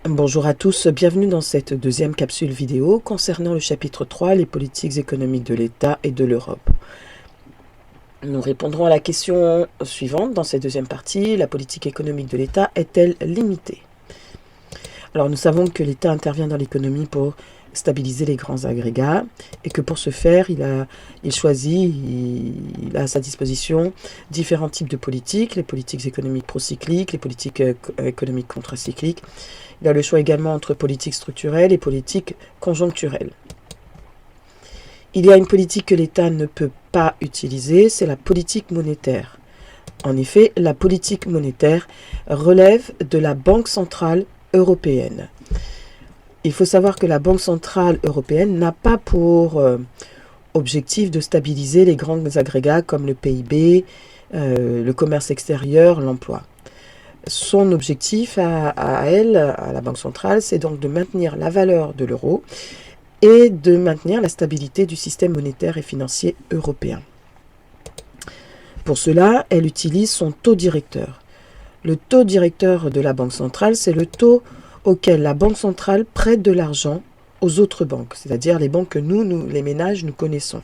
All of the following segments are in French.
Bonjour à tous, bienvenue dans cette deuxième capsule vidéo concernant le chapitre 3, les politiques économiques de l'État et de l'Europe. Nous répondrons à la question suivante dans cette deuxième partie, la politique économique de l'État est-elle limitée? Alors nous savons que l'État intervient dans l'économie pour stabiliser les grands agrégats et que pour ce faire, il a à sa disposition différents types de politiques, les politiques économiques procycliques, les politiques économiques contracycliques. Il a le choix également entre politique structurelle et politique conjoncturelle. Il y a une politique que l'État ne peut pas utiliser, c'est la politique monétaire. En effet, la politique monétaire relève de la Banque centrale européenne. Il faut savoir que la Banque centrale européenne n'a pas pour objectif de stabiliser les grands agrégats comme le PIB, le commerce extérieur, l'emploi. Son objectif à elle, à la Banque centrale, c'est donc de maintenir la valeur de l'euro et de maintenir la stabilité du système monétaire et financier européen. Pour cela, elle utilise son taux directeur. Le taux directeur de la Banque centrale, c'est le taux auquel la Banque centrale prête de l'argent aux autres banques, c'est-à-dire les banques que nous, les ménages, nous connaissons.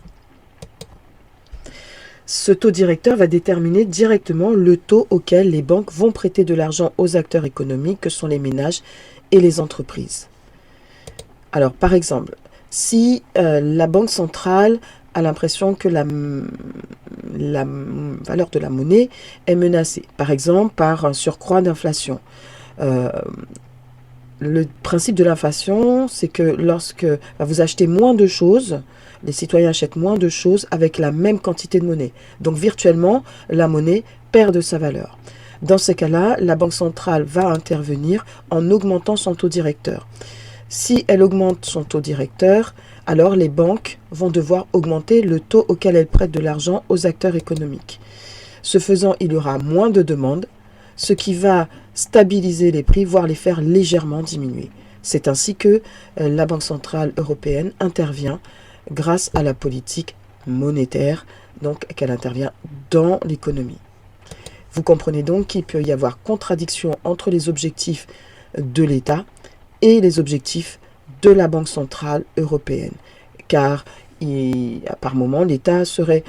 Ce taux directeur va déterminer directement le taux auquel les banques vont prêter de l'argent aux acteurs économiques que sont les ménages et les entreprises. Alors, par exemple, si la Banque centrale a l'impression que la valeur de la monnaie est menacée, par exemple par un surcroît d'inflation, le principe de l'inflation, c'est que lorsque vous achetez moins de choses, les citoyens achètent moins de choses avec la même quantité de monnaie. Donc virtuellement, la monnaie perd de sa valeur. Dans ces cas-là, la Banque centrale va intervenir en augmentant son taux directeur. Si elle augmente son taux directeur, alors les banques vont devoir augmenter le taux auquel elles prêtent de l'argent aux acteurs économiques. Ce faisant, il y aura moins de demandes, ce qui va stabiliser les prix, voire les faire légèrement diminuer. C'est ainsi que la Banque centrale européenne intervient grâce à la politique monétaire, donc qu'elle intervient dans l'économie. Vous comprenez donc qu'il peut y avoir contradiction entre les objectifs de l'État et les objectifs de la Banque centrale européenne, car par moment, l'État serait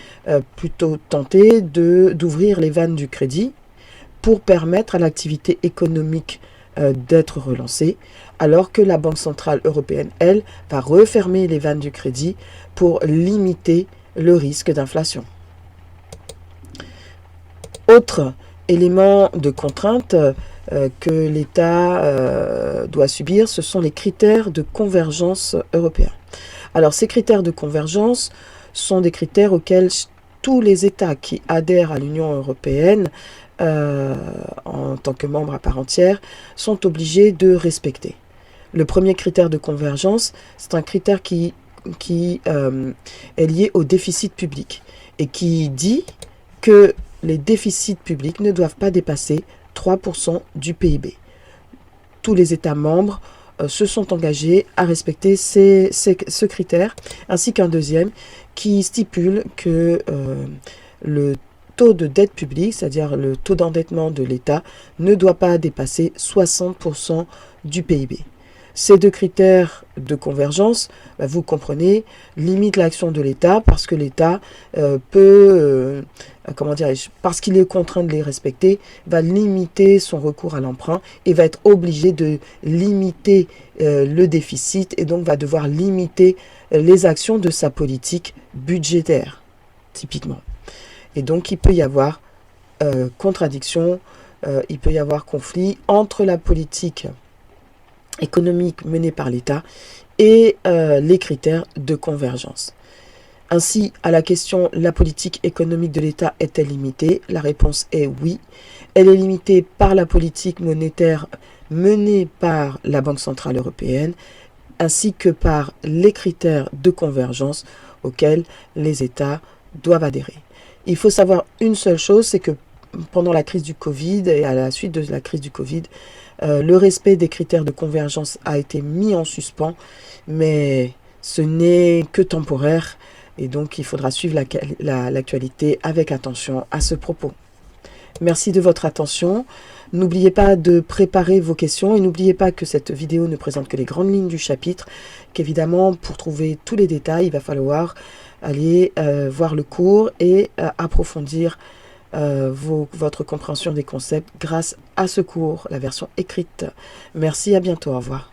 plutôt tenté d'ouvrir les vannes du crédit pour permettre à l'activité économique d'être relancée, alors que la Banque centrale européenne, elle, va refermer les vannes du crédit pour limiter le risque d'inflation. Autre élément de contrainte que l'État doit subir, ce sont les critères de convergence européens. Alors ces critères de convergence sont des critères auxquels tous les États qui adhèrent à l'Union européenne en tant que membres à part entière, sont obligés de respecter. Le premier critère de convergence, c'est un critère qui est lié au déficit public et qui dit que les déficits publics ne doivent pas dépasser 3% du PIB. Tous les États membres se sont engagés à respecter ce critère, ainsi qu'un deuxième qui stipule que le taux de dette publique, c'est-à-dire le taux d'endettement de l'État, ne doit pas dépasser 60% du PIB. Ces deux critères de convergence, vous comprenez, limitent l'action de l'État parce que l'État parce qu'il est contraint de les respecter, va limiter son recours à l'emprunt et va être obligé de limiter le déficit et donc va devoir limiter les actions de sa politique budgétaire, typiquement. Et donc, il peut y avoir contradiction, il peut y avoir conflit entre la politique économique menée par l'État et les critères de convergence. Ainsi, à la question « La politique économique de l'État est-elle limitée ?» La réponse est oui. Elle est limitée par la politique monétaire menée par la Banque centrale européenne, ainsi que par les critères de convergence auxquels les États doivent adhérer. Il faut savoir une seule chose, c'est que pendant la crise du Covid et à la suite de la crise du Covid, le respect des critères de convergence a été mis en suspens, mais ce n'est que temporaire et donc il faudra suivre l'actualité avec attention à ce propos. Merci de votre attention. N'oubliez pas de préparer vos questions et n'oubliez pas que cette vidéo ne présente que les grandes lignes du chapitre, qu'évidemment, pour trouver tous les détails, il va falloir aller voir le cours et approfondir votre compréhension des concepts grâce à ce cours, la version écrite. Merci, à bientôt, au revoir.